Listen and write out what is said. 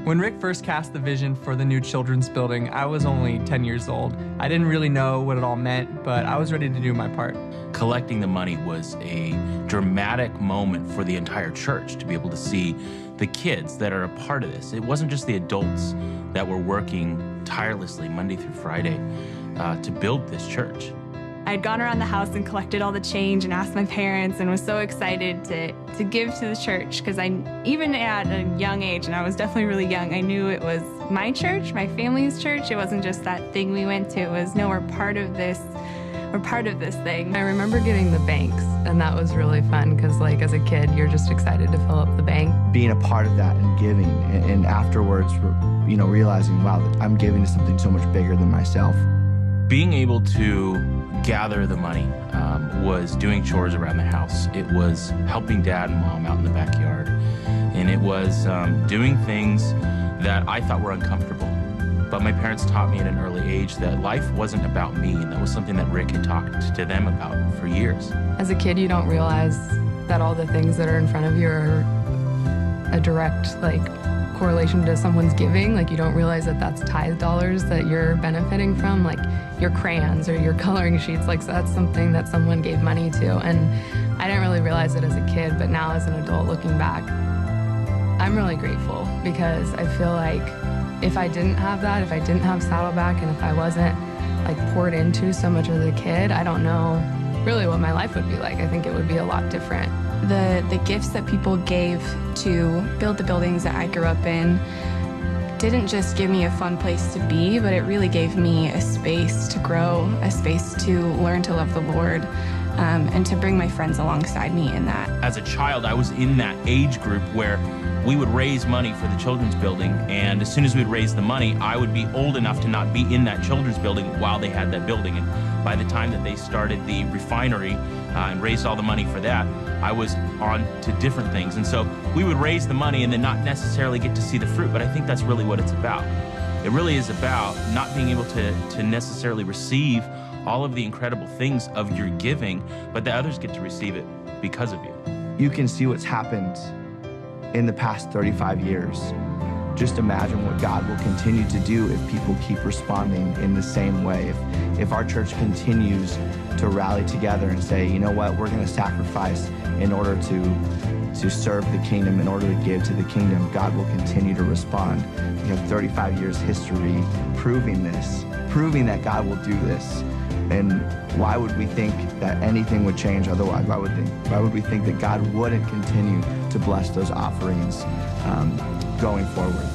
When Rick first cast the vision for the new children's building, I was only 10 years old. I didn't really know what it all meant, but I was ready to do my part. Collecting the money was a dramatic moment for the entire church to be able to see the kids that are a part of this. It wasn't just the adults that were working tirelessly Monday through Friday to build this church. I'd gone around the house and collected all the change and asked my parents and was so excited to give to the church because even at a young age, and I was definitely really young, I knew it was my church, my family's church. It wasn't just that thing we went to. It was, no, we're part of this thing. I remember getting the banks, and that was really fun because, like, as a kid, you're just excited to fill up the bank. Being a part of that and giving, and afterwards, you know, realizing, wow, I'm giving to something so much bigger than myself. Being able to gather the money was doing chores around the house. It was helping Dad and Mom out in the backyard. And it was doing things that I thought were uncomfortable. But my parents taught me at an early age that life wasn't about me, and that was something that Rick had talked to them about for years. As a kid, you don't realize that all the things that are in front of you are a direct, like, correlation to someone's giving. Like, you don't realize that that's tithe dollars that you're benefiting from, like your crayons or your coloring sheets. Like, so that's something that someone gave money to. And I didn't really realize it as a kid, but now as an adult looking back, I'm really grateful because I feel like if I didn't have that, if I didn't have Saddleback, and if I wasn't like poured into so much as a kid, I don't know really what my life would be like. I think it would be a lot different. The gifts that people gave to build the buildings that I grew up in didn't just give me a fun place to be, but it really gave me a space to grow, a space to learn to love the Lord, and to bring my friends alongside me in that. As a child, I was in that age group where we would raise money for the children's building, and as soon as we'd raise the money, I would be old enough to not be in that children's building while they had that building. And by the time that they started the refinery and raised all the money for that, I was on to different things. And so we would raise the money and then not necessarily get to see the fruit, but I think that's really what it's about. It really is about not being able to necessarily receive all of the incredible things of your giving, but that others get to receive it because of you. You can see what's happened in the past 35 years. Just imagine what God will continue to do if people keep responding in the same way. If our church continues to rally together and say, you know what, we're going to sacrifice in order to serve the kingdom, in order to give to the kingdom, God will continue to respond. We have 35 years history proving this, proving that God will do this. And why would we think that anything would change otherwise? Why would we think that God wouldn't continue to bless those offerings going forward?